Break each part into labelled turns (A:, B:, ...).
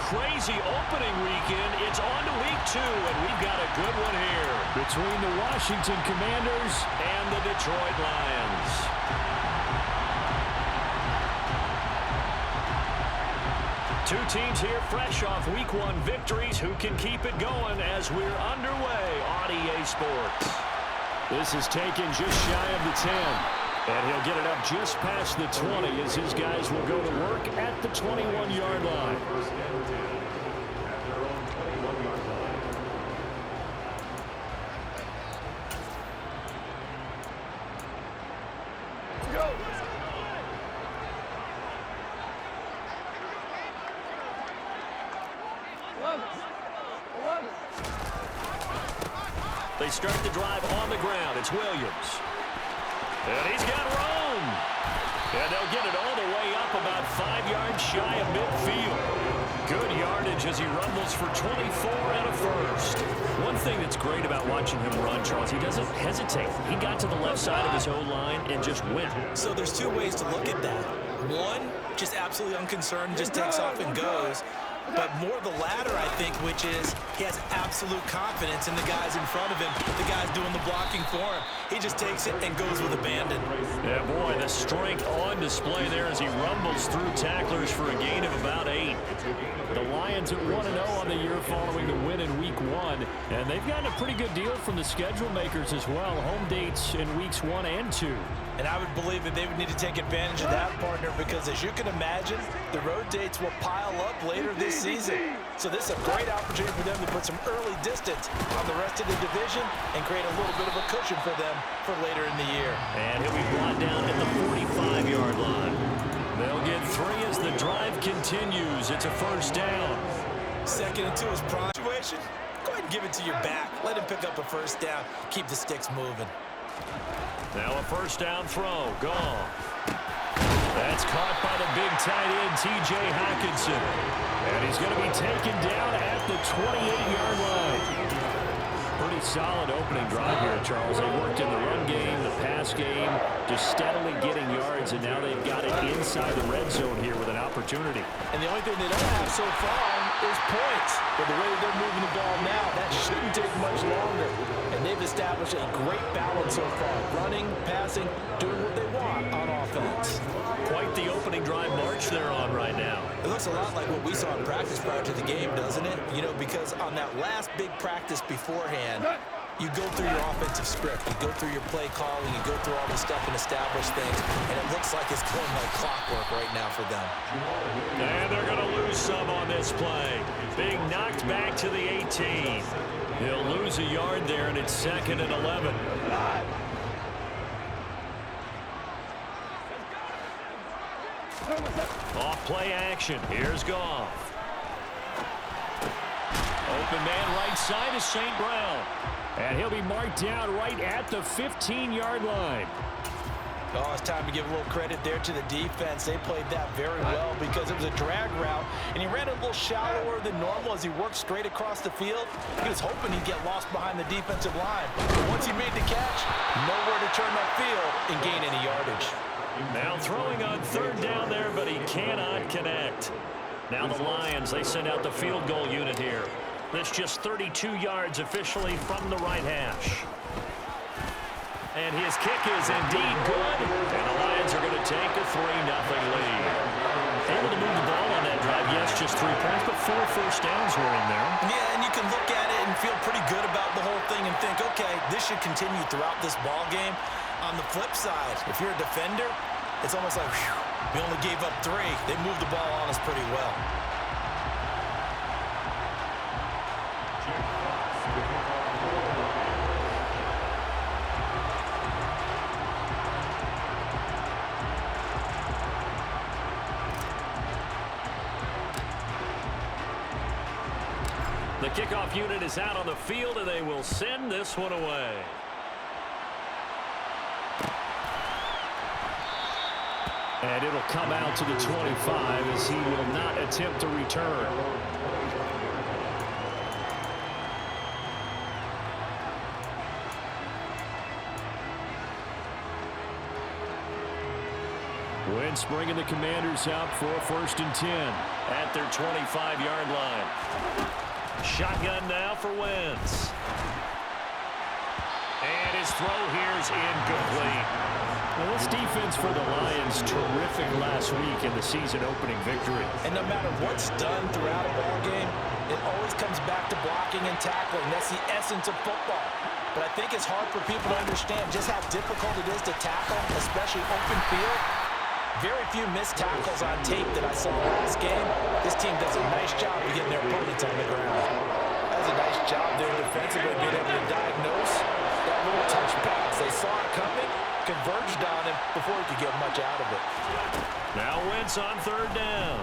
A: crazy opening weekend. It's on to week 2, and we've got a good one here between the Washington Commanders and the Detroit Lions. Two teams here fresh off week 1 victories. Who can keep it going as we're underway on EA Sports? This is taken just shy of the 10. And he'll get it up just past the 20 as his guys will go to work at the 21-yard line. They start the drive on the ground. It's Williams. And he's got room. And they'll get it all the way up about 5 yards shy of midfield. Good yardage as he rumbles for 24 and a first. One thing that's great about watching him run, Charles, he doesn't hesitate. He got to the left side of his O-line and just went.
B: So there's 2 ways to look at that. One, just absolutely unconcerned, just takes off and goes. But more the latter, I think, which is he has absolute confidence in the guys in front of him, the guys doing the blocking for him. He just takes it and goes with abandon.
A: Yeah, boy, the strength on display there as he rumbles through tacklers for a gain of about 8. The Lions at 1-0 on the year following the win in week 1, and they've gotten a pretty good deal from the schedule makers as well. Home dates in weeks 1 and 2.
B: And I would believe that they would need to take advantage of that, partner, because as you can imagine, the road dates will pile up later this season. So this is a great opportunity for them to put some early distance on the rest of the division and create a little bit of a cushion for them for later in the year.
A: And he'll be brought down at the 45-yard line. They'll get 3 as the drive continues. It's a first down.
B: Second into his prime situation. Go ahead and give it to your back. Let him pick up a first down. Keep the sticks moving.
A: Now a first down throw. Gone. That's caught by the big tight end, T.J. Hockenson. And he's going to be taken down at the 28-yard line. Pretty solid opening drive here, Charles. They worked in the run game, the pass game, just steadily getting yards, and now they've got it inside the red zone here with an opportunity.
B: And the only thing they don't have so far is points. But the way they're moving the ball now, that shouldn't take much longer. And they've established a great balance so far. Running, passing, doing what they want on offense.
A: Quite the opening drive march they're on right now.
B: It looks a lot like what we saw in practice prior to the game, doesn't it? You know, because on that last big practice beforehand, you go through your offensive script, you go through your play calling, you go through all this stuff and establish things, and it looks like it's going like clockwork right now for them.
A: And they're going to lose some on this play. Being knocked back to the 18. He'll lose a yard there, and it's 2nd and 11. Off play action. Here's Goff. Open man right side is St. Brown. And he'll be marked down right at the 15-yard line.
B: Oh, it's time to give a little credit there to the defense. They played that very well because it was a drag route, and he ran a little shallower than normal as he worked straight across the field. He was hoping he'd get lost behind the defensive line. But once he made the catch, nowhere to turn that field and gain any yardage.
A: Now throwing on 3rd down there, but he cannot connect. Now the Lions, they send out the field goal unit here. That's just 32 yards officially from the right hash. And his kick is indeed good. And the Lions are going to take a 3-0 lead. Able to move the ball on that drive. Yes, just 3 points, but 4 first downs were in there.
B: Yeah, and you can look at it and feel pretty good about the whole thing and think, okay, this should continue throughout this ball game. On the flip side, if you're a defender, it's almost like, whew, we only gave up 3. They moved the ball on us pretty well.
A: The kickoff unit is out on the field, and they will send this one away. And it'll come out to the 25 as he will not attempt to return.
C: defense bringing the Commanders out for 1st and 10.
A: At their 25-yard line. Shotgun now for Wentz. And his throw here is incomplete.
C: Well, this defense for the Lions, terrific last week in the season-opening victory.
B: And no matter what's done throughout a ball game, it always comes back to blocking and tackling. That's the essence of football. But I think it's hard for people to understand just how difficult it is to tackle, especially open field. Very few missed tackles on tape that I saw last game. This team does a nice job of getting their opponents on the ground. That's a nice job there defensively, being able to diagnose that little touch pass. They saw it coming, converged on him before he could get much out of it.
A: Now Wentz on 3rd down.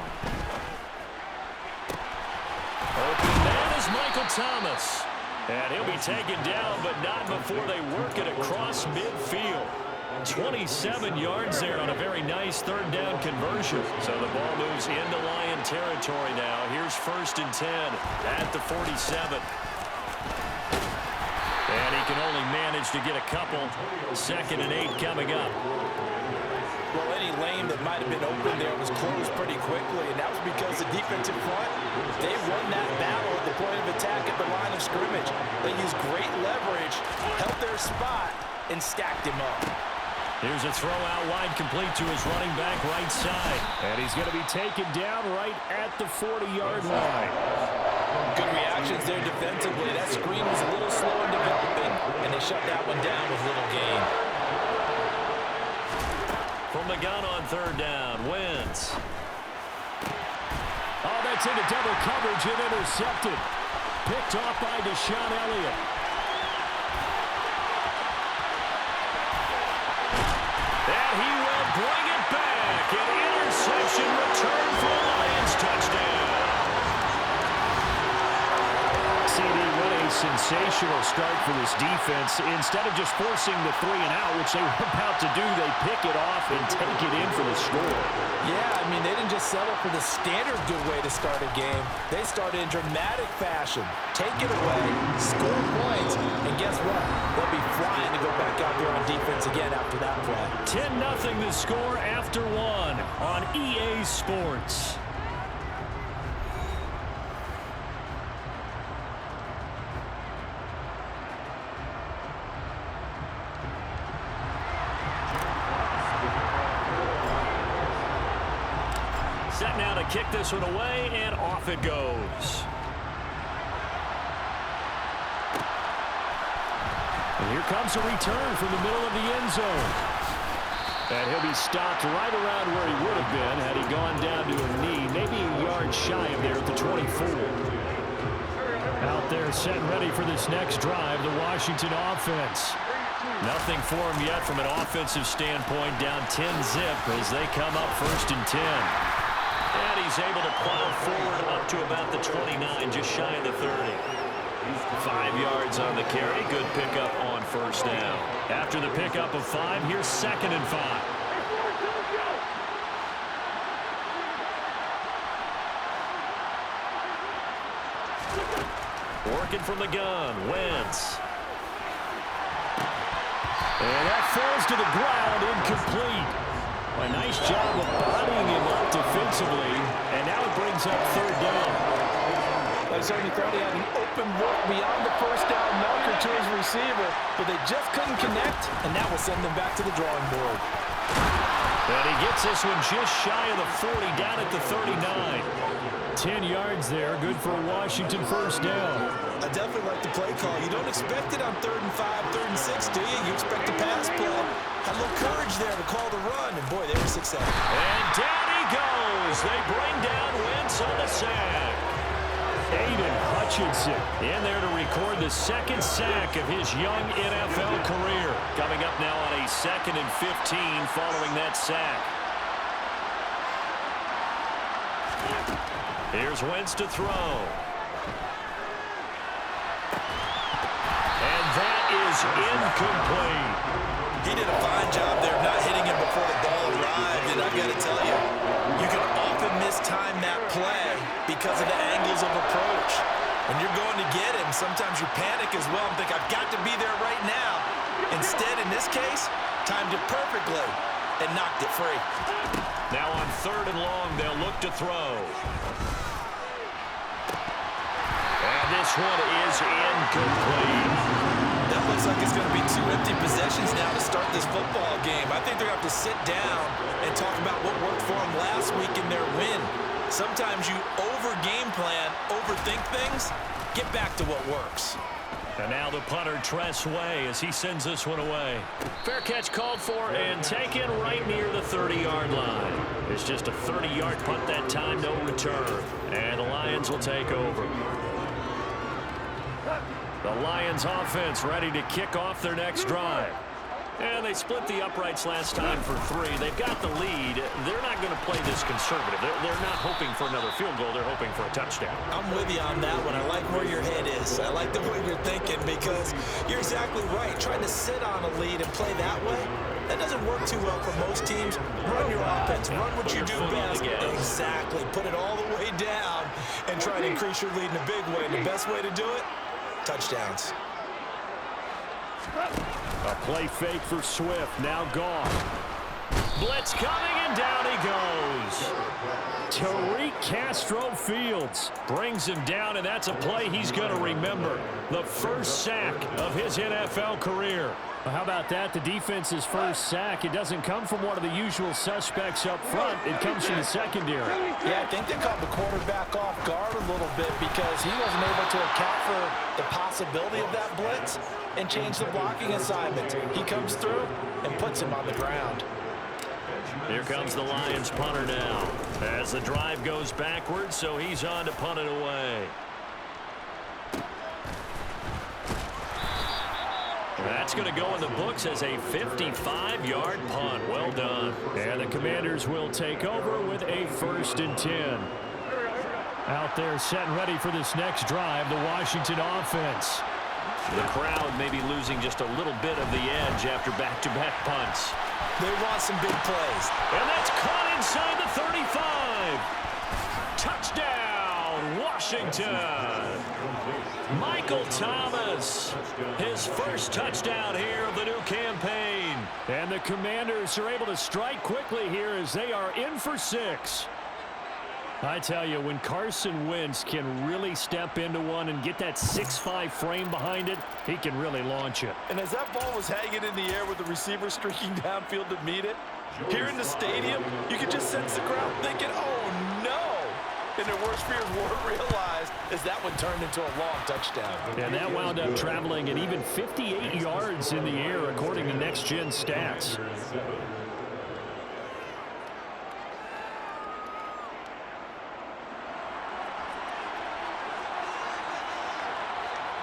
A: Open man is Michael Thomas. And he'll be taken down, but not before they work it across midfield. 27 yards there on a very nice 3rd down conversion. So the ball moves into Lion territory now. Here's 1st and 10 at the 47. And he can only manage to get a couple. 2nd and 8 coming up.
B: Well, any lane that might have been open there was closed pretty quickly, and that was because the defensive front, they won that battle at the point of attack at the line of scrimmage. They used great leverage, held their spot, and stacked him up.
C: Here's a throw out wide, complete to his running back right side. And he's going to be taken down right at the 40-yard line.
B: Good reactions there defensively. That screen was a little slow in developing, and they shut that one down with little gain.
A: From the gun on 3rd down, Wentz.
C: Oh, that's into double coverage and intercepted. Picked off by Deshaun Elliott.
A: And he will bring it back. An interception return for a Lions touchdown.
C: CD, what a sensational start for this defense. Instead of just forcing the 3 and out, which they were about to do, they pick it off and take it in for the score.
B: Yeah, I mean, they didn't just settle for the standard good way to start a game. They started in dramatic fashion. Take it away, score points, and guess what? They'll be flying to go back out there on defense again after that play.
C: 10-0 the score after 1 on EA Sports.
A: Set now to kick this one away, and off it goes.
C: And here comes a return from the middle of the end zone. And he'll be stopped right around where he would have been had he gone down to a knee, maybe a yard shy of there at the 24. Out there set and ready for this next drive, the Washington offense.
A: Nothing for him yet from an offensive standpoint, down 10-zip as they come up 1st and 10. And he's able to plow forward up to about the 29, just shy of the 30. 5 yards on the carry. Good pickup on 1st down.
C: After the pickup of 5, here's 2nd and 5.
A: Working from the gun, Wentz.
C: And that falls to the ground, incomplete. A nice job of bodying him up defensively, and now it brings up 3rd down.
B: I certainly thought he had an open look beyond the 1st down marker to his receiver, but they just couldn't connect, and that will send them back to the drawing board.
A: And he gets this one just shy of the 40, down at the 39.
C: 10 yards there, good for a Washington 1st down.
B: I definitely like the play call. You don't expect it on 3rd and 5, 3rd and 6, do you? You expect a pass play. Had a little courage there to call the run, and boy, they were successful.
A: And down he goes. They bring down Wentz on the sack.
C: Aiden Hutchinson
A: in there to record the 2nd sack of his young NFL career. Coming up now on a 2nd and 15 following that sack. Here's Wentz to throw. And that is incomplete.
B: He did a fine job there not hitting him before the ball arrived, and I've got to tell you, you can often mistime that play because of the angles of approach. When you're going to get him, sometimes you panic as well and think, I've got to be there right now. Instead, in this case, timed it perfectly. and knocked it free.
A: Now on 3rd and long, they'll look to throw. And this one is incomplete.
B: That looks like it's going to be 2 empty possessions now to start this football game. I think they're going to have to sit down and talk about what worked for them last week in their win. Sometimes you over-game plan, overthink things, get back to what works.
A: And now the punter, Tress Way, as he sends this one away. Fair catch called for and taken right near the 30-yard line. It's just a 30-yard punt that time, no return. And the Lions will take over. The Lions offense ready to kick off their next drive. And they split the uprights last time for 3. They've got the lead. They're not going to play this conservative. They're not hoping for another field goal. They're hoping for a touchdown.
B: I'm with you on that one. I like where your head is. I like the way you're thinking because you're exactly right. Trying to sit on a lead and play that way, that doesn't work too well for most teams. Run your offense. Run what you do best. Exactly. Put it all the way down and try to increase your lead in a big way. And the best way to do it, touchdowns.
C: A play fake for Swift, now gone.
A: Blitz coming, and down he goes.
C: Tariq Castro-Fields brings him down, and that's a play he's going to remember. The first sack of his NFL career. Well, how about that? The defense's first sack. It doesn't come from one of the usual suspects up front. It comes from the secondary.
B: Yeah, I think they caught the quarterback off guard a little bit because he wasn't able to account for the possibility of that blitz and change the blocking assignment. He comes through and puts him on the ground.
A: Here comes the Lions punter now as the drive goes backwards, so he's on to punt it away. That's going to go in the books as a 55-yard punt. Well done.
C: And the Commanders will take over with a 1st and 10. Out there set and ready for this next drive, the Washington offense.
A: The crowd may be losing just a little bit of the edge after back-to-back punts.
B: They want some big plays.
A: And that's caught inside the 35. Touchdown, Washington. Michael Thomas, his first touchdown here of the new campaign.
C: And the Commanders are able to strike quickly here as they are in for 6. I tell you, when Carson Wentz can really step into one and get that 6'5" frame behind it, he can really launch it.
B: And as that ball was hanging in the air with the receiver streaking downfield to meet it, here in the stadium, you could just sense the crowd thinking, oh no! And their worst fears weren't realized as that one turned into a long touchdown.
C: And that wound up traveling at even 58 yards in the air, according to Next Gen Stats.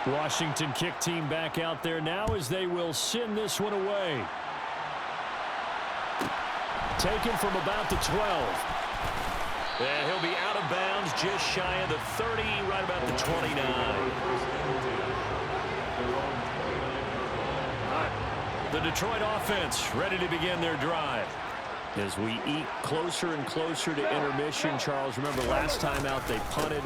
C: Washington kick team back out there now as they will send this one away. Taken from about the 12.
A: And he'll be out of bounds just shy of the 30, right about the 29. The Detroit offense ready to begin their drive. As we eat closer and closer to intermission, Charles, remember last time out they punted.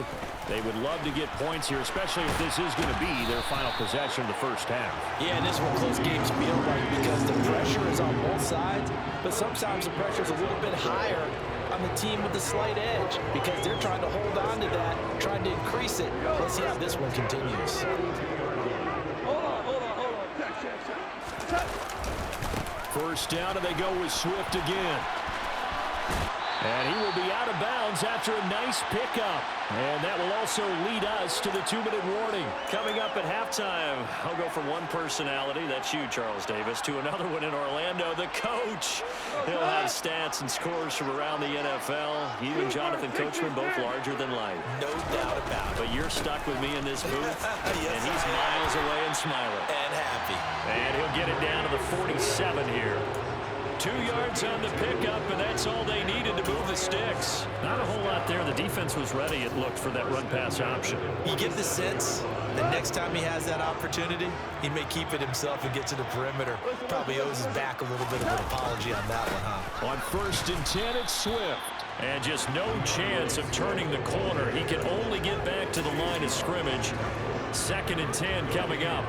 A: They would love to get points here, especially if this is going to be their final possession of the first half.
B: Yeah, and this is what close games feel like because the pressure is on both sides, but sometimes the pressure is a little bit higher on the team with the slight edge because they're trying to hold on to that, trying to increase it. Let's see how this one continues.
C: First down, and they go with Swift again. And he will be out of bounds after a nice pickup. And that will also lead us to the 2-minute warning.
A: Coming up at halftime, I'll go from one personality, that's you, Charles Davis, to another one in Orlando, the coach. He'll have stats and scores from around the NFL. You and Jonathan Coachman both larger than life.
B: No doubt about it.
A: But you're stuck with me in this booth,
B: Yes,
A: and he's miles away and smiling.
B: And happy.
A: And he'll get it down to the 47 here. 2 yards on the pickup, and that's all they needed to move the sticks.
C: Not a whole lot there. The defense was ready, it looked, for that run-pass option.
B: You get the sense that next time he has that opportunity, he may keep it himself and get to the perimeter. Probably owes his back a little bit of an apology on that one, huh?
C: On 1st and 10, it's Swift.
A: And just no chance of turning the corner. He can only get back to the line of scrimmage. 2nd and 10 coming up.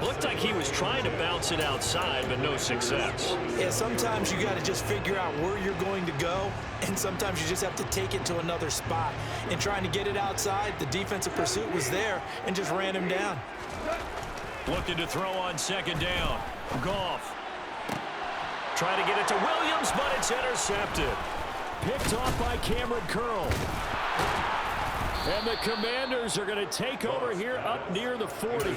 A: Looked like he was trying to bounce it outside, but no success.
B: Yeah, sometimes you got to just figure out where you're going to go, and sometimes you just have to take it to another spot. And trying to get it outside, the defensive pursuit was there and just ran him down.
A: Looking to throw on second down. Goff. Trying to get it to Williams, but it's intercepted.
C: Picked off by Cameron Curl. And the Commanders are going to take over here up near the 40.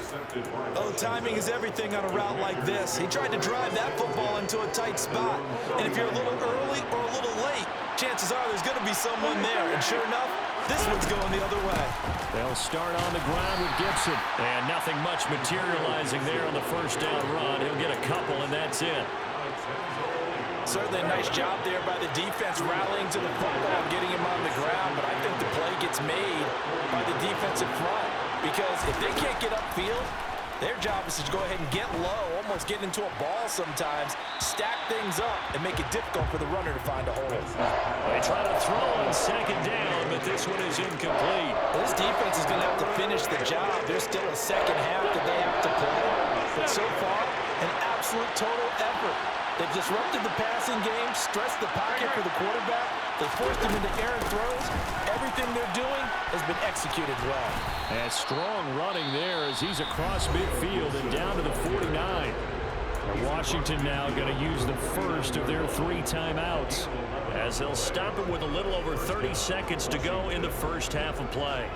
B: Oh, timing is everything on a route like this. He tried to drive that football into a tight spot. And if you're a little early or a little late, chances are there's going to be someone there. And sure enough, this one's going the other way.
C: They'll start on the ground with Gibson.
A: And nothing much materializing there on the first down run. He'll get a couple, and that's it.
B: Certainly a nice job there by the defense rallying to the football and getting him on the ground, but I think the play gets made by the defensive front because if they can't get upfield, their job is to go ahead and get low, almost get into a ball sometimes, stack things up, and make it difficult for the runner to find a hole.
A: They try to throw on second down, but this one is incomplete.
B: This defense is going to have to finish the job. There's still a second half that they have to play, but so far, an absolute total effort. They've disrupted the passing game, stressed the pocket for the quarterback. They forced him into errant throws. Everything they're doing has been executed well.
C: And strong running there as he's across midfield and down to the 49. Washington now going to use the first of their 3 timeouts
A: as they'll stop it with a little over 30 seconds to go in the first half of play.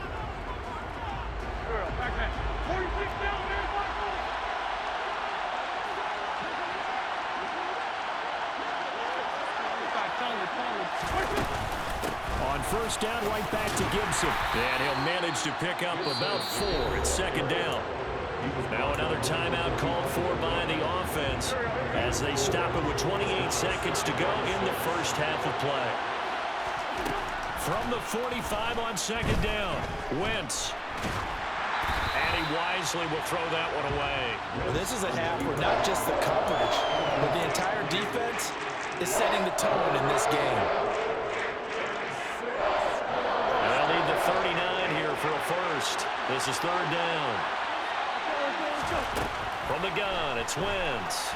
C: On first down, right back to Gibson.
A: And he'll manage to pick up about 4 at second down. Now another timeout called for by the offense as they stop it with 28 seconds to go in the first half of play. From the 45 on second down, Wentz. And he wisely will throw that one away.
B: Well, this is a half where not just the coverage, but the entire defense is setting the tone in this game.
A: They'll need the 39 here for a first. This is third down. From the gun, it's Wentz.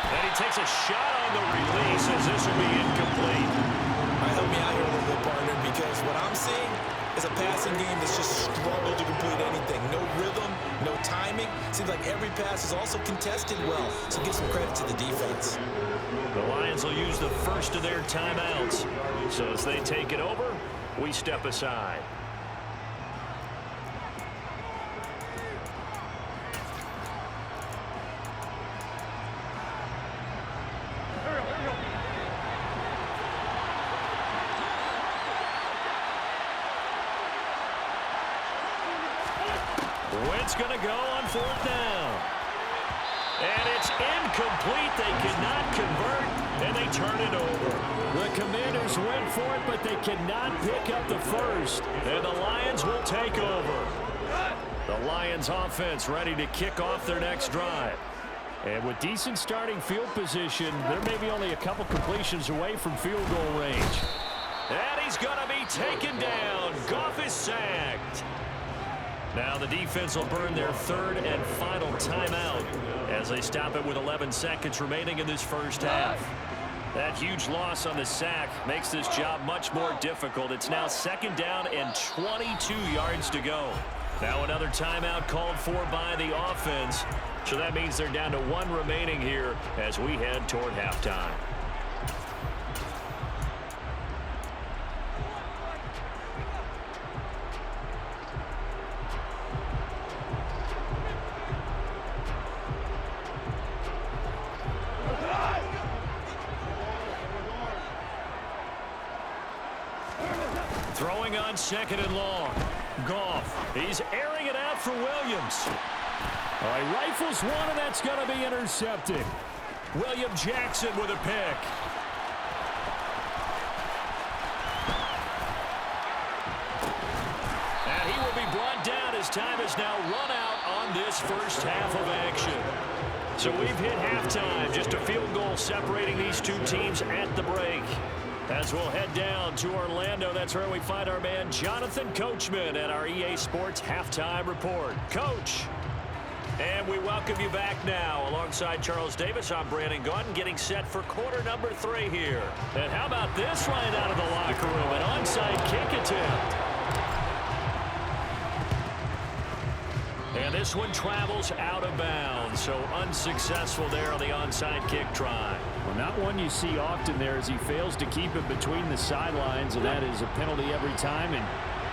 A: And he takes a shot on the release as this will be incomplete.
B: All right, help me out here a little bit, partner, because what I'm seeing is a passing game that's just struggled to complete anything. No rhythm, no timing. Seems like every pass is also contested well, so give some credit to the defense.
A: The Lions will use the first of their timeouts. So as they take it over, we step aside. Wentz going to go on fourth down. And it's incomplete. They cannot convert, and they turn it over.
C: The Commanders went for it, but they cannot pick up the first.
A: And the Lions will take over. The Lions offense ready to kick off their next drive.
C: And with decent starting field position, they're maybe only a couple completions away from field goal range.
A: And he's going to be taken down. Goff is sacked. Now the defense will burn their third and final timeout as they stop it with 11 seconds remaining in this first half. That huge loss on the sack makes this job much more difficult. It's now second down and 22 yards to go. Now another timeout called for by the offense. So that means they're down to 1 remaining here as we head toward halftime. Throwing on second and long. Goff. He's airing it out for Williams.
C: All right, rifles one, and that's going to be intercepted.
A: William Jackson with a pick. And he will be brought down as time is now run out on this first half of action. So we've hit halftime. Just a field goal separating these two teams at the break. As we'll head down to Orlando, that's where we find our man Jonathan Coachman at our EA Sports Halftime Report. Coach. And we welcome you back now. Alongside Charles Davis, I'm Brandon Gaudin, getting set for quarter number 3 here. And how about this right out of the locker room? An onside kick attempt. And this one travels out of bounds, so unsuccessful there on the onside kick try.
C: Well, not one you see often there as he fails to keep it between the sidelines, and that is a penalty every time, and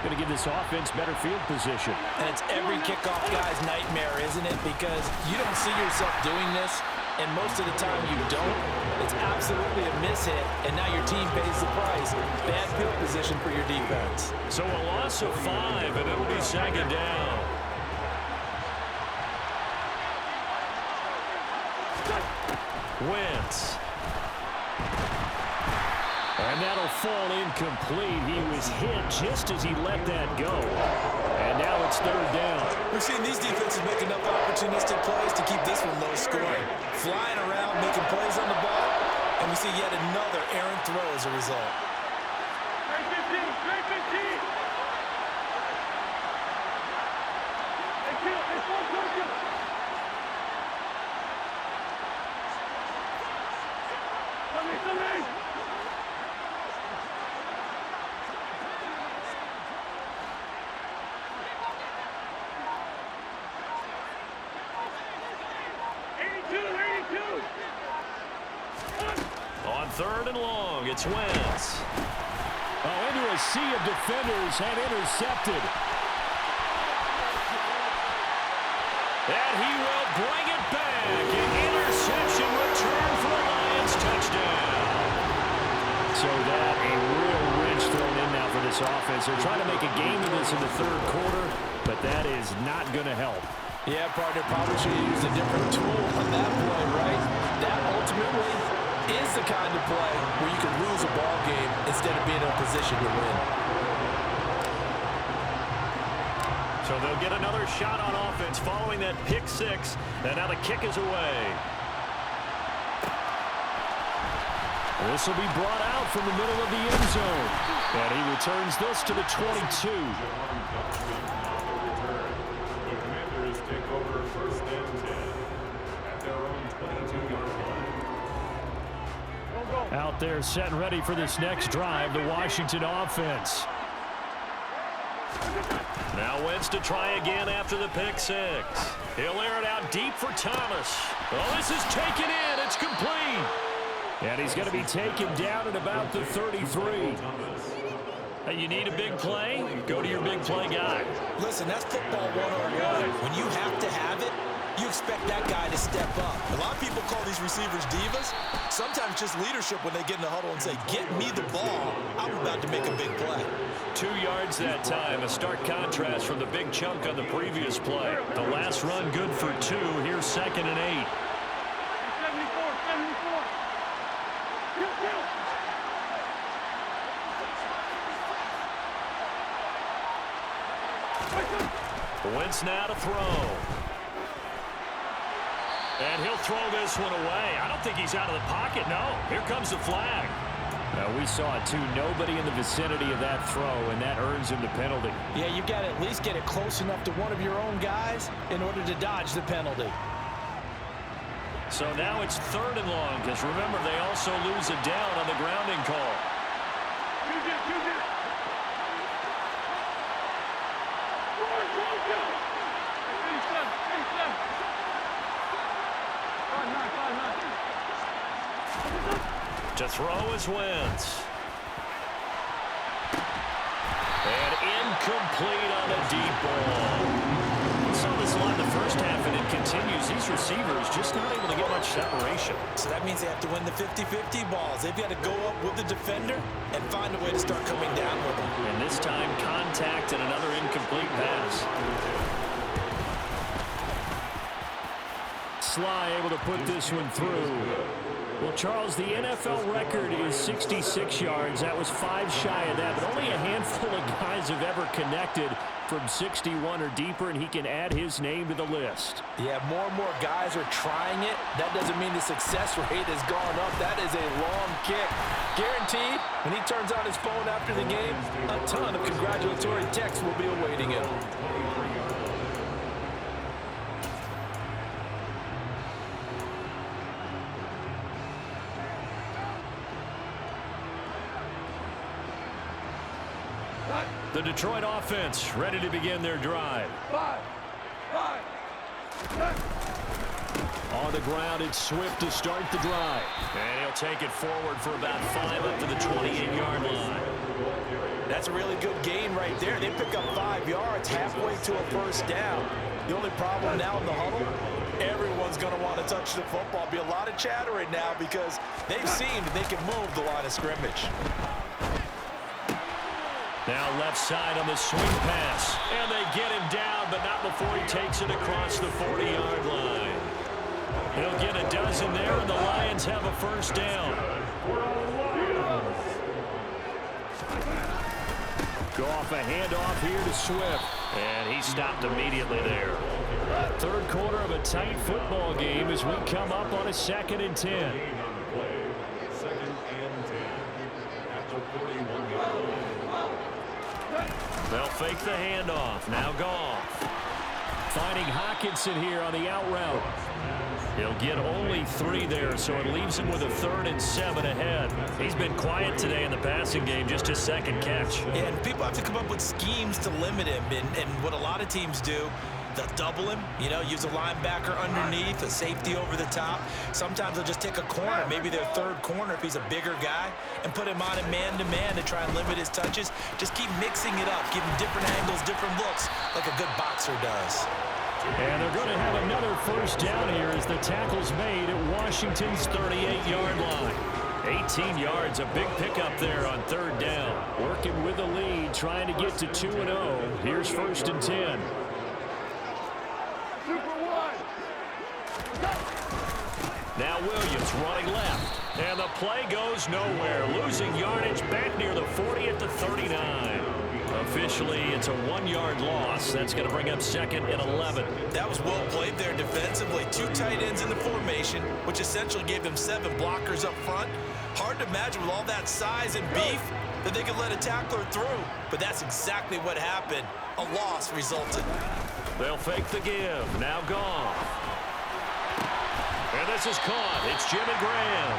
C: going to give this offense better field position.
B: And it's every kickoff guy's nightmare, isn't it? Because you don't see yourself doing this, and most of the time you don't. It's absolutely a mishit, and now your team pays the price. Bad field position for your defense.
A: So a loss of 5, and it'll be second down. Wentz.
C: And that'll fall incomplete. He was hit just as he let that go. And now it's third down.
B: We've seen these defenses make enough opportunistic plays to keep this one low scoring. Flying around, making plays on the ball, and we see yet another errant throw as a result.
A: On third and long, it's Wentz.
C: Oh, into a sea of defenders and intercepted.
A: And he will bring it back. An interception return for a Lions touchdown.
C: So that a real wrench thrown in now for this offense. They're trying to make a game of this in the third quarter, but that is not going to help.
B: Yeah, partner, probably should have used a different tool on that play, right? That ultimately is the kind of play where you can lose a ball game instead of being in a position to win.
A: So they'll get another shot on offense following that pick 6, and now the kick is away.
C: This will be brought out from the middle of the end zone. And he returns this to the 22.
D: Take over first and 10 at their own 22-yard line.
C: Out there set and ready for this next drive, the Washington offense.
A: Now Wentz to try again after the pick 6. He'll air it out deep for Thomas. Oh, this is taken in. It's complete.
C: And he's going to be taken down at about the 33.
A: Hey, you need a big play? Go to your big play guy.
B: Listen, that's football 101. When you have to have it, you expect that guy to step up. A lot of people call these receivers divas. Sometimes just leadership when they get in the huddle and say, get me the ball. I'm about to make a big play.
A: 2 yards that time. A stark contrast from the big chunk on the previous play. The last run good for 2. Here's second and 8. Wentz now to throw. And he'll throw this one away. I don't think he's out of the pocket, no. Here comes the flag.
C: Now, we saw it, too. Nobody in the vicinity of that throw, and that earns him the penalty.
B: Yeah, you've got to at least get it close enough to one of your own guys in order to dodge the penalty.
A: So now it's third and long, because remember, they also lose a down on the grounding call. To throw is Wentz. And incomplete on the deep ball. We saw this a lot in the first half, and it continues. These receivers just not able to get much separation.
B: So that means they have to win the 50-50 balls. They've got to go up with the defender and find a way to start coming down with them.
A: And this time, contact and another incomplete pass.
C: Sly able to put this one through. Well, Charles, the NFL record is 66 yards. That was 5 shy of that, but only a handful of guys have ever connected from 61 or deeper, and he can add his name to the list.
B: Yeah, more and more guys are trying it. That doesn't mean the success rate has gone up. That is a long kick. Guaranteed, when he turns on his phone after the game, a ton of congratulatory texts will be awaiting him.
A: The Detroit offense ready to begin their drive.
C: On the ground, it's Swift to start the drive.
A: And he'll take it forward for about 5 up to the 28-yard line.
B: That's a really good gain right there. They pick up 5 yards halfway to a first down. The only problem now in the huddle, everyone's going to want to touch the football. Be a lot of chatter right now because they've seen that they can move the line of scrimmage.
A: Now left side on the swing pass. And they get him down, but not before he takes it across the 40-yard line. He'll get a dozen there, and the Lions have a first down.
C: Go off a handoff here to Swift.
A: And he stopped immediately there.
C: Third quarter of a tight football game as we come up on a 2nd and 10.
D: Second and 10 at the 41-yard line.
A: They'll fake the handoff. Now Goff.
C: Finding Hockenson here on the out route.
A: He'll get only 3 there, so it leaves him with a 3rd and 7 ahead. He's been quiet today in the passing game, just his 2nd catch.
B: Yeah, and people have to come up with schemes to limit him. And what a lot of teams do, they'll double him, use a linebacker underneath, a safety over the top. Sometimes they'll just take a corner, maybe their 3rd corner if he's a bigger guy, and put him on a man-to-man to try and limit his touches. Just keep mixing it up, give him different angles, different looks, like a good boxer does.
C: And they're going to have another first down here as the tackle's made at Washington's 38-yard line.
A: 18 yards, a big pickup there on 3rd down.
C: Working with the lead, trying to get to 2-0. Here's 1st and 10.
A: Now Williams running left. And the play goes nowhere. Losing yardage back near the 40 at the 39. Officially, it's a 1-yard loss. That's going to bring up 2nd and 11.
B: That was well played there defensively. 2 tight ends in the formation, which essentially gave them 7 blockers up front. Hard to imagine with all that size and beef that they could let a tackler through. But that's exactly what happened. A loss resulted.
A: They'll fake the give. Now Goff. And this is caught. It's Jimmy Graham.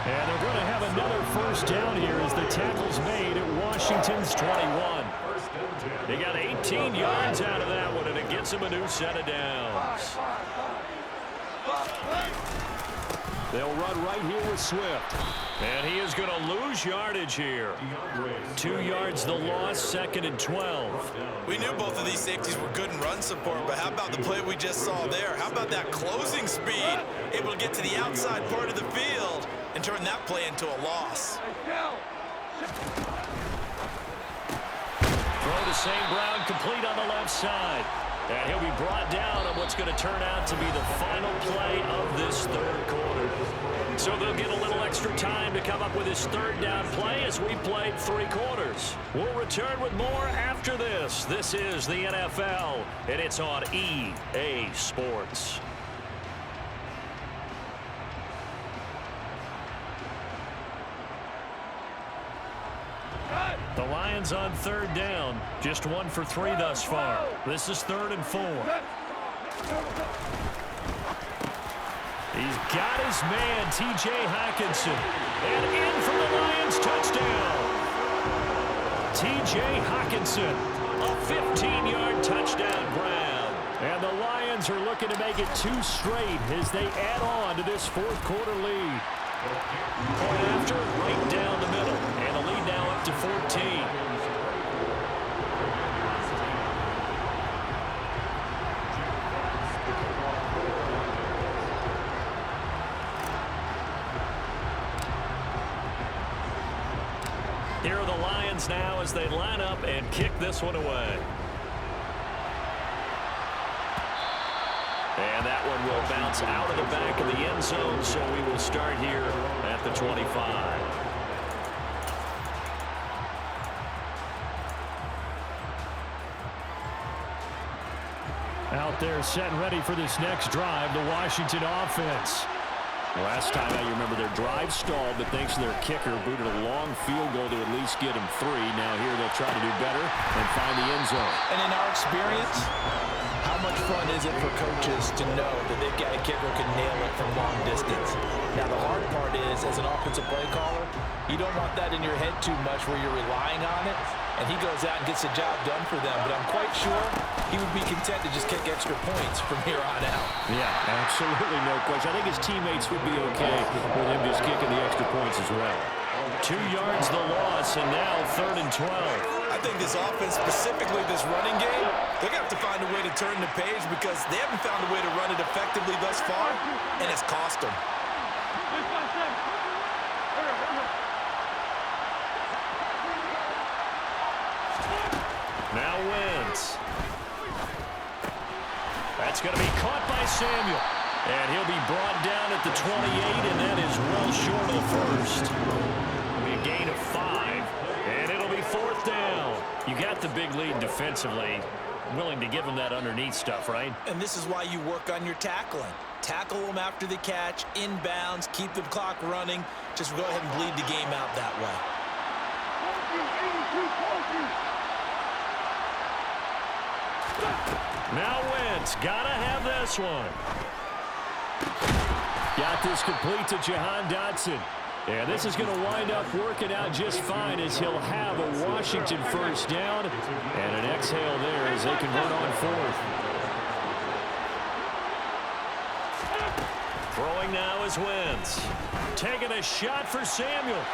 C: And they're going to have another first down here as the tackle's made at Washington's 21.
A: He got 18 yards out of that one, and it gets him a new set of downs.
C: They'll run right here with Swift.
A: And he is going to lose yardage here. 2 yards the loss, 2nd and 12.
B: We knew both of these safeties were good in run support, but how about the play we just saw there? How about that closing speed? Able to get to the outside part of the field and turn that play into a loss.
A: Throw to St. Brown, complete on the left side. And he'll be brought down on what's going to turn out to be the final play of this 3rd quarter. So they'll get a little extra time to come up with his 3rd down play as we played 3 quarters. We'll return with more after this. This is the NFL, and it's on EA Sports. The Lions on 3rd down. Just 1 for 3 thus far. This is 3rd and 4. He's got his man, T.J. Hockenson. And in for the Lions touchdown. T.J. Hockenson, a 15-yard touchdown grab.
C: And the Lions are looking to make it 2 straight as they add on to this 4th quarter lead.
A: Point after, right down the middle. And the lead now up to 14. Here are the Lions now as they line up and kick this one away. And that one will bounce out of the back of the end zone, so we will start here at the 25.
C: Out there set and ready for this next drive, the Washington offense. Last time out, you remember their drive stalled, but thanks to their kicker, booted a long field goal to at least get him 3. Now here they'll try to do better and find the end zone.
B: And in our experience, how much fun is it for coaches to know that they've got a kicker who can nail it from long distance? Now, the hard part is, as an offensive play caller, you don't want that in your head too much where you're relying on it. and he goes out and gets the job done for them. But I'm quite sure he would be content to just kick extra points from here on out.
C: Yeah, absolutely no question. I think his teammates would be okay with him just kicking the extra points as well.
A: 2 yards the loss, and now 3rd and 12.
B: I think this offense, specifically this running game, they're going to have to find a way to turn the page because they haven't found a way to run it effectively thus far, and it's cost them.
A: Now Wentz. That's going to be caught by Samuel. And he'll be brought down at the 28, and that is well short of the first. It'll be a gain of 5, and it'll be 4th down. You got the big lead defensively. Willing to give them that underneath stuff, right?
B: And this is why you work on your tackling. Tackle them after the catch, inbounds, keep the clock running. Just go ahead and bleed the game out that way.
A: Now Wentz, gotta have this one.
C: Got this complete to Jahan Dotson. And this is going to wind up working out just fine as he'll have a Washington first down and an exhale there as they convert on 4th.
A: Throwing now is Wentz. Taking a shot for Samuel.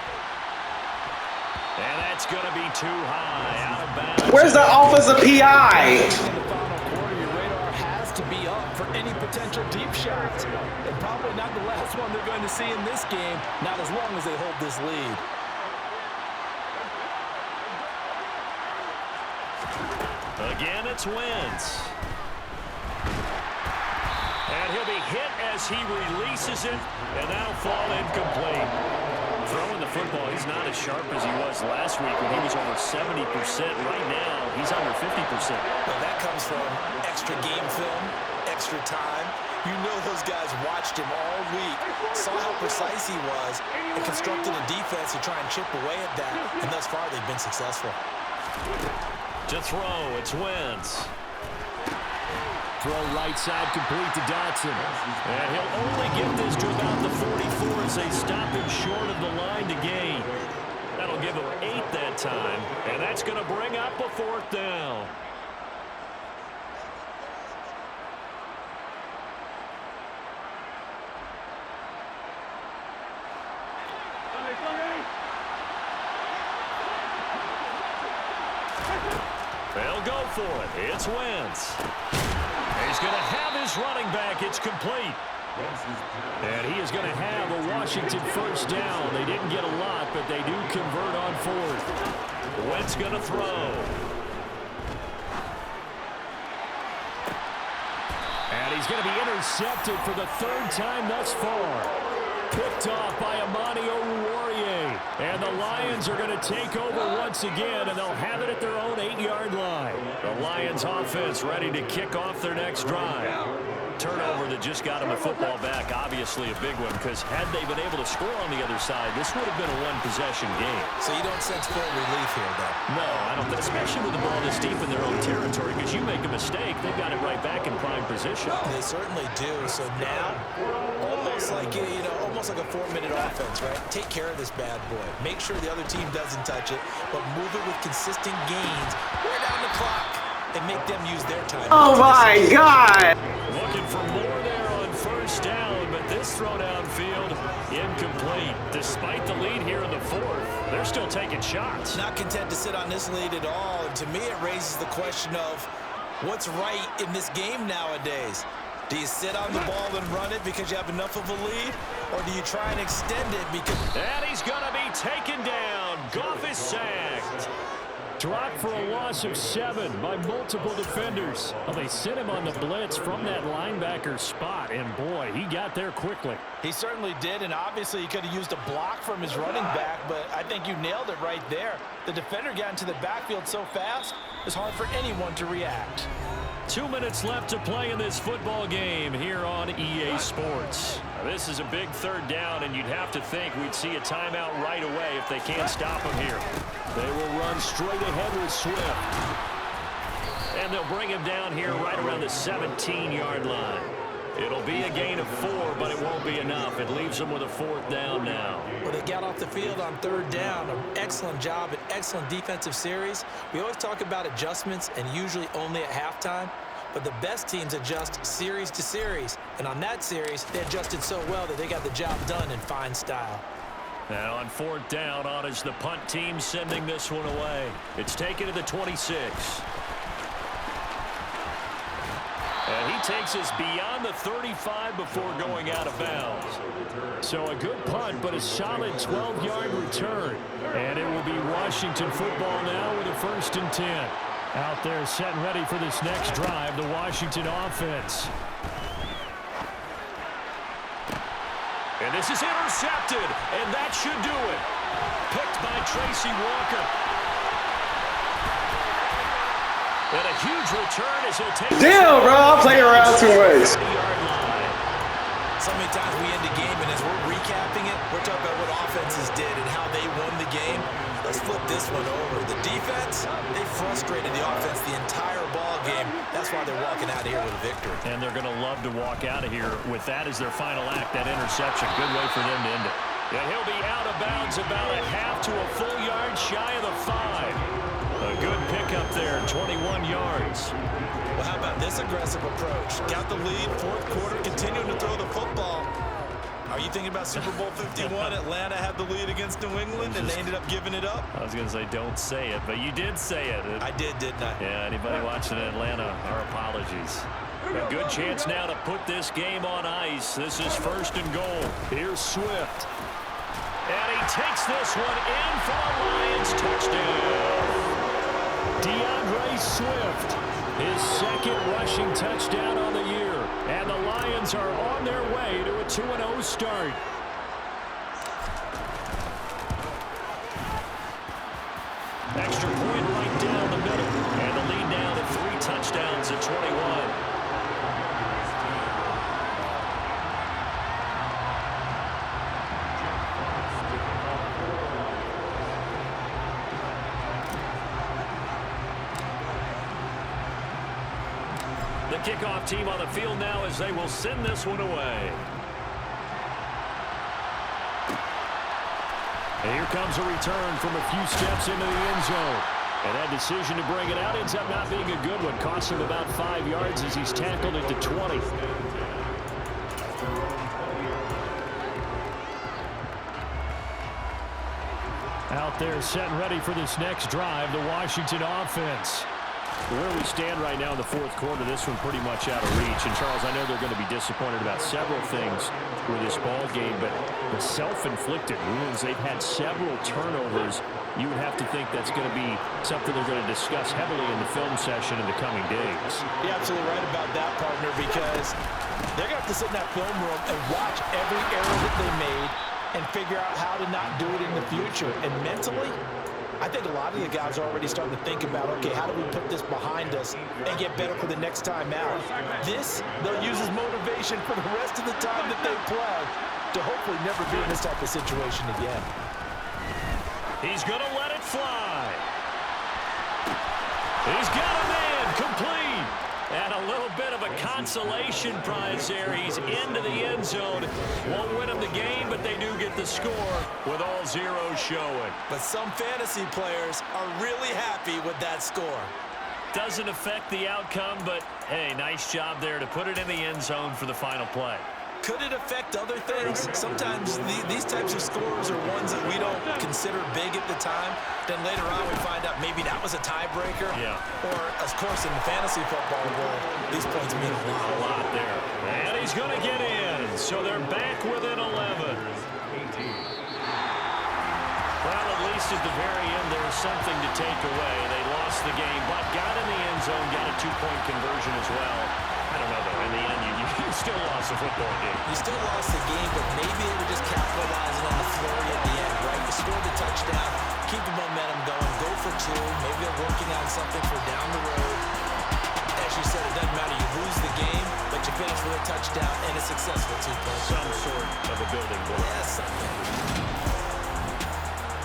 A: And that's going to be too high, out of bounds.
E: Where's the offensive PI?
B: In the final quarter, your radar has to be up for any potential deep shots. And probably not the last one they're going to see in this game, not as long as they hold this lead.
A: Again, it's Wentz. And he'll be hit as he releases it, and that'll fall incomplete. Throwing the football, he's not as sharp as he was last week when he was over 70%. Right now, he's under 50%.
B: Well, that comes from extra game film, extra time. You know those guys watched him all week, saw how precise he was, and constructed a defense to try and chip away at that. And thus far, they've been successful.
A: To throw, it's Wentz.
C: Throw right side complete to Dotson.
A: And he'll only get this to about the 44 as they stop him short of the line to gain. That'll give him 8 that time, and that's going to bring up a 4th down. They'll go for it. It's Wentz. He's going to have his running back. It's complete.
C: And he is going to have a Washington first down. They didn't get a lot, but they do convert on 4th.
A: Wentz going to throw.
C: And he's going to be intercepted for the 3rd time thus far. Picked off by Amani Oruwariye. And the Lions are going to take over once again, and they'll have it at their own 8-yard line.
A: The Lions offense ready to kick off their next drive. Turnover that just got him the football back, obviously a big one, because had they been able to score on the other side, this would have been a one-possession game.
B: So you don't sense full relief here, though?
A: No, I don't think, especially with the ball this deep in their own territory, because you make a mistake, they've got it right back in prime position.
B: They certainly do. So now, almost like almost like a 4-minute offense, right? Take care of this bad boy. Make sure the other team doesn't touch it, but move it with consistent gains. Wear down the clock and make them use their time.
E: Oh my God!
A: Looking for more there on first down, but this throw downfield incomplete. Despite the lead here in the 4th, they're still taking shots.
B: Not content to sit on this lead at all. And to me, it raises the question of what's right in this game nowadays. Do you sit on the ball and run it because you have enough of a lead? Or do you try and extend it because...
A: And he's going to be taken down. Goff is sacked.
C: Dropped for a loss of 7 by multiple defenders. Well, they sent him on the blitz from that linebacker spot, and boy, he got there quickly.
B: He certainly did, and obviously he could have used a block from his running back, but I think you nailed it right there. The defender got into the backfield so fast, it's hard for anyone to react.
A: 2 minutes left to play in this football game here on EA Sports. Now, this is a big 3rd down, and you'd have to think we'd see a timeout right away if they can't stop him here.
C: They will run straight ahead with Swift.
A: And they'll bring him down here right around the 17-yard line. It'll be a gain of 4, but it won't be enough. It leaves them with a 4th down now.
B: Well, they got off the field on 3rd down. An excellent job, an excellent defensive series. We always talk about adjustments and usually only at halftime. But the best teams adjust series to series. And on that series, they adjusted so well that they got the job done in fine style.
A: And on 4th down, on is the punt team sending this one away. It's taken to the 26. And he takes us beyond the 35 before going out of bounds.
C: So a good punt, but a solid 12-yard return. And it will be Washington football now with a 1st and 10. Out there set and ready for this next drive, the Washington offense.
A: And this is intercepted, and that should do it. Picked by Tracy Walker. And a huge return as he'll take...
E: Damn, bro, I'm playing around too much.
B: So many times we end the game, and as we're recapping it, we're talking about what offenses did and how they won the game. Let's flip this one over. The defense, they frustrated the offense the entire ball game. That's why they're walking out of here with a victory.
A: And they're going to love to walk out of here with that as their final act, that interception. Good way for them to end it. And he'll be out of bounds about a half to a full yard shy of the 5. A good pickup there, 21 yards.
B: Well, how about this aggressive approach? Got the lead, 4th quarter, continuing to throw the football. Are you thinking about Super Bowl 51? Atlanta had the lead against New England, and they ended up giving it up?
A: I was going to say don't say it, but you did say it.
B: I did, didn't I?
A: Yeah, anybody watching Atlanta, our apologies. A good chance now to put this game on ice. This is 1st and goal. Here's Swift. And he takes this one in for a Lions touchdown.
C: DeAndre Swift, his 2nd rushing touchdown on the year. And the Lions are on their way to a 2-0 start.
A: Extra point right down the middle. And the lead now to 3 touchdowns at 21. The kickoff team on the field now as they will send this one away.
C: And here comes a return from a few steps into the end zone. And that decision to bring it out ends up not being a good one. Costs him about 5 yards as he's tackled at the 20. Out there set and ready for this next drive, the Washington offense. Where we stand right now in the 4th quarter, this one pretty much out of reach. And, Charles, I know they're going to be disappointed about several things with this ball game, but the self-inflicted wounds, they've had several turnovers. You would have to think that's going to be something they're going to discuss heavily in the film session in the coming days.
B: You're absolutely right about that, partner, because they're going to have to sit in that film room and watch every error that they made and figure out how to not do it in the future. And mentally, I think a lot of the guys are already starting to think about, okay, how do we put this behind us and get better for the next time out? This, they'll use as motivation for the rest of the time that they play to hopefully never be in this type of situation again.
A: He's going to let it fly. He's got a man complete. And a little bit of a consolation prize there. He's into the end zone. Won't win them the game, but they do get the score with all zeros showing.
B: But some fantasy players are really happy with that score.
A: Doesn't affect the outcome, but, hey, nice job there to put it in the end zone for the final play.
B: Could it affect other things? Sometimes these types of scores are ones that we don't consider big at the time. Then later on we find out maybe that was a tiebreaker.
A: Yeah.
B: Or, of course, in the fantasy football world, these points mean a lot.
A: A lot there. And he's going to get in. So they're back within 11. Well, at least at the very end, there was something to take away. They lost the game, but got in the end zone, got a 2-point conversion as well. I don't know, though. In the end, you still lost the football game.
B: You still lost the game, but maybe they were just capitalizing on the flurry at the end, right? You scored the touchdown, keep the momentum going, go for 2. Maybe they're working on something for down the road. As you said, it doesn't matter. You lose the game, but you finish with a touchdown and a successful 2 points.
A: Some sort of a building block.
B: Yeah, something.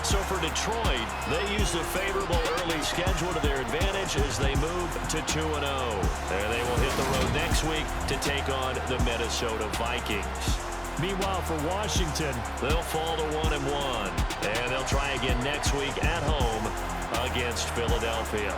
A: So So for Detroit, they used a favorable early schedule to their advantage as they move to 2-0. And they will hit the road next week to take on the Minnesota Vikings.
C: Meanwhile, for Washington,
A: they'll fall to 1-1. And they'll try again next week at home against Philadelphia.